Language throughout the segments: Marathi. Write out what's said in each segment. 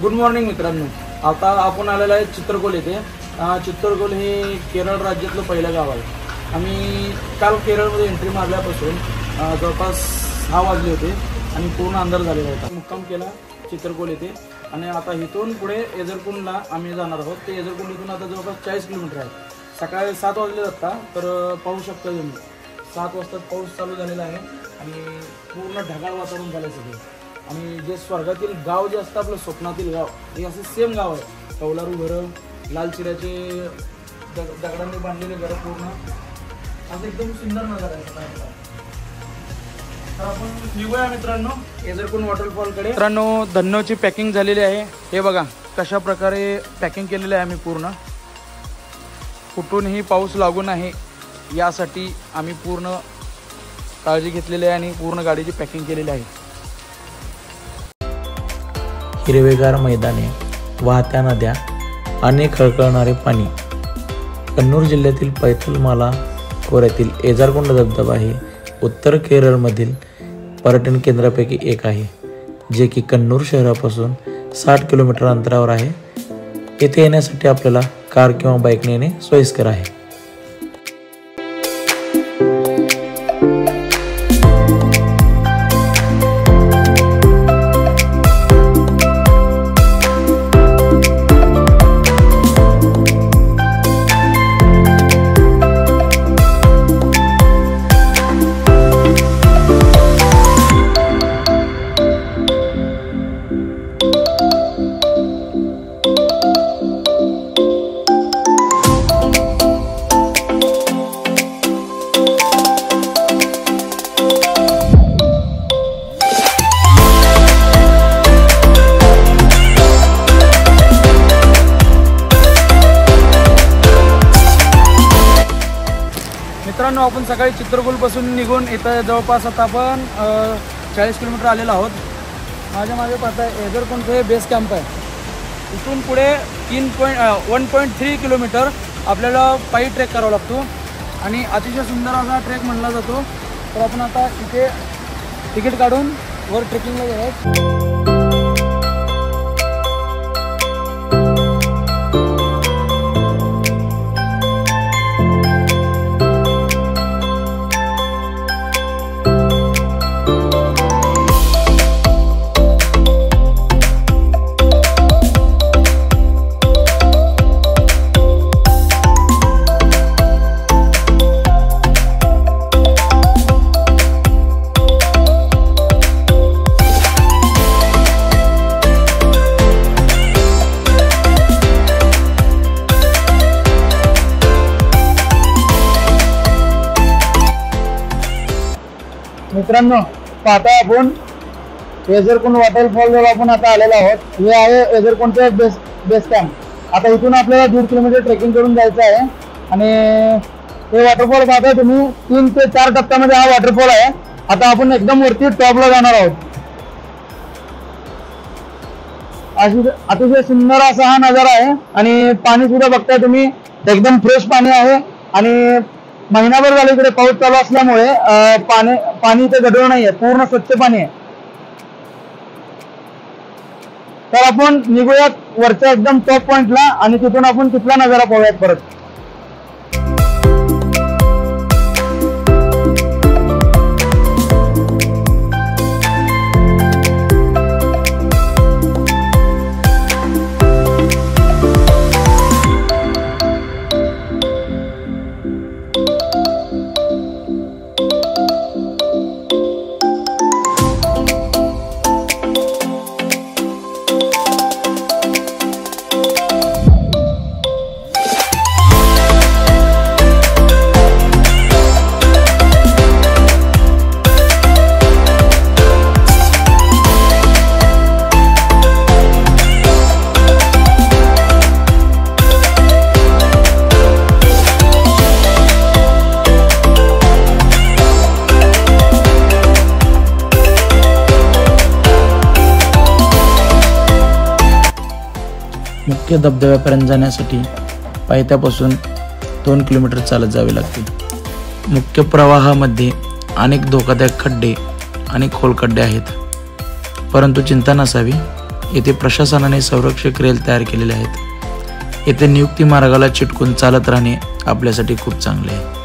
गुड मॉर्निंग मित्रांनो, आता आपण आलेलो आहे चित्रकोल येथे। चित्रकोल हे केरळ राज्यातलं पहिलं गाव आहे। आम्ही काल केरळमध्ये एंट्री मारल्यापासून जवळपास 6 वाजले होते आणि पूर्ण अंधार झालेला होता। मुक्काम केला चित्रकोल येथे आणि आता इथून पुढे एजरकुंडला आम्ही जाणार आहोत। ते एजरकुंड इथून आता जवळपास 40 किलोमीटर आहे। सकाळी 7 वाजले जाता तर पाहू शकता तुम्ही 7 वाजता पाऊस चालू झालेला आहे आणि पूर्ण ढगाळ वातावरण झालं सगळं। आणि जे स्वर्गातील गाव जे असतं आपलं स्वप्नातील गाव हे असं सेम गाव आहे। कौलारू घरं, लाल चिऱ्याचे दगडांनी बांधलेले घरं, पूर्ण असं एकदम सुंदर नजारा आहे। तर आपण निघूया मित्रांनो एजरकुंड वॉटरफॉलकडे। मित्रांनो धन्नोची पॅकिंग झालेली आहे। हे बघा कशा प्रकारे पॅकिंग केलेलं आहे आम्ही पूर्ण। कुठूनही पाऊस लागू नये यासाठी आम्ही पूर्ण काळजी घेतलेली आहे आणि पूर्ण गाडीची पॅकिंग केलेली आहे। हिरवेगार मैदाने, वाहत्या नद्या, अनेक खळखळणारे पाणी। कन्नूर जिल्ह्यातील पैथलमाला खोऱ्यातील एजरकुंड धबधबा हे उत्तर केरळमधील पर्यटन केंद्रापैकी एक आहे, जे की कन्नूर शहरापासून 60 किलोमीटर अंतरावर आहे। येथे येण्यासाठी आपल्याला कार किंवा बाईकने येणे सोयीस्कर आहे। मित्रांनो आपण सकाळी चित्रकोलपासून निघून इथं जवळपास आता आपण 40 किलोमीटर आलेलो आहोत। माझ्या मागे पाहता एजरकुंड हे बेस कॅम्प आहे। इथून पुढे 1.3 किलोमीटर आपल्याला पायी ट्रेक करावा लागतो आणि अतिशय सुंदर असा ट्रेक म्हणला जातो। तर आपण आता इथे तिकीट काढून वर ट्रेकिंगला जाऊया। मित्रांनो पाहता आपण एजरकुंड वॉटरफॉलवर आपण आता आलेलो आहोत। हे आहे एजरकुंडचे बेस कॅम्प। आता इथून आपल्याला 1.5 किलोमीटर ट्रेकिंग करून जायचं आहे आणि हे वॉटरफॉल पाहता तुम्ही 3 ते 4 टप्प्यामध्ये हा वॉटरफॉल आहे। आता आपण एकदम वरती टॉपला जाणार आहोत। अतिशय सुंदर असा हा नजारा आहे आणि पाणी सुद्धा बघताय तुम्ही एकदम फ्रेश पाणी आहे आणि महिनाभर झाले इकडे पाऊस चालू असल्यामुळे पाणी इथे गढूळ नाहीये, पूर्ण स्वच्छ पाणी आहे। तर आपण निघूयात वरच्या एकदम टॉप पॉइंटला आणि तिथून आपण तिथला नजारा पाहूयात परत। मुख्य धबधब्यापर्यंत जाण्यासाठी पायथ्यापासून 2 किलोमीटर चालत जावे लागते। मुख्य प्रवाहामध्ये अनेक धोकादायक खड्डे आणि खोल खड्डे आहेत, परंतु चिंता नसावी, येथे प्रशासनाने संरक्षक रेल तयार केलेले आहेत. येथे नियुक्ती मार्गाला चिटकून चालत राहणे आपल्यासाठी खूप चांगले आहे.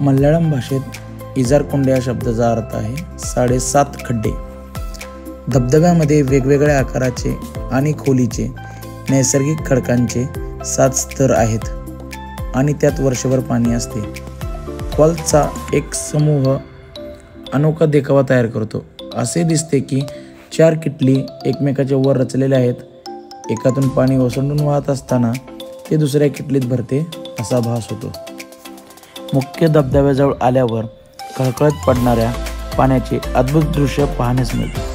मल्याळम भाषेत इजारकुंड या शब्दाचा अर्थ आहे 7.5 खड्डे. धबधब्यामध्ये वेगवेगळ्या आकाराचे आणि खोलीचे नैसर्गिक खडकांचे 7 स्तर आहेत आणि त्यात वर्षभर पाणी असते. फॉल्सचा एक समूह अनोखा देखावा तयार करतो. असे दिसते की 4 किटली एकमेकाच्या वर रचलेल्या आहेत. एकातून पाणी ओसंडून वाहत असताना ते दुसऱ्या किटलीत भरते असा भास होतो. मुख्य धबधब्याजवळ आल्यावर खळखळत पडणाऱ्या पाण्याचे अद्भुत दृश्य पाहण्यास मिळते.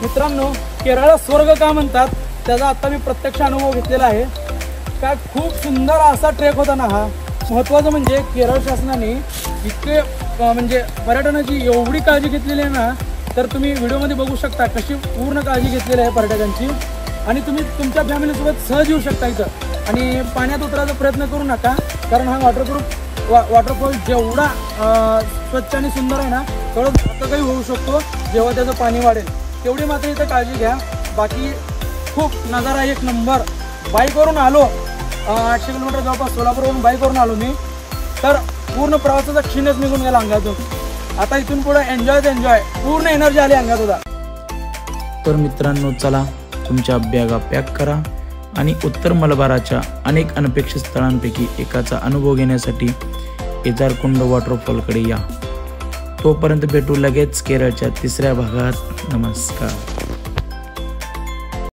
मित्रांनो, केरळला स्वर्ग का म्हणतात त्याचा आता मी प्रत्यक्ष अनुभव घेतलेला आहे. काय खूप सुंदर असा ट्रेक होता ना हा. महत्त्वाचं म्हणजे केरळ शासनाने इतके म्हणजे पर्यटनाची एवढी काळजी घेतलेली आहे ना, तर तुम्ही व्हिडिओमध्ये बघू शकता कशी पूर्ण काळजी घेतलेली आहे पर्यटकांची. आणि तुम्ही तुमच्या फॅमिलीसोबत सहज येऊ शकता इथं. आणि पाण्यात उतरायचा प्रयत्न करू नका, कारण हा वॉटरफॉल जेवढा स्वच्छ आणि सुंदर आहे ना, तेवढं धोका काही होऊ शकतो जेव्हा त्याचं पाणी वाढेल. तेवढी मात्र इथं काळजी घ्या. बाकी खूप नजारा एक नंबर. बाईकवरून आलो 800 किलोमीटर जवळपास सोलापूरवरून बाईकवरून आलो मी, तर पूर्ण प्रवासाचा क्षीणच निघून गेला अंगातून. आता इथून पुढे एन्जॉय पूर्ण एनर्जी आली अंगात होता. तर मित्रांनो, चला तुमच्या बॅगा पॅक करा आणि उत्तर मलबाराच्या अनेक अनपेक्षित स्थळांपैकी एकाचा अनुभव घेण्यासाठी एजारकुंड वॉटरफॉलकडे या. तोपर्यंत भेटू लगेच केरळच्या 3ऱ्या भागात. नमस्कार.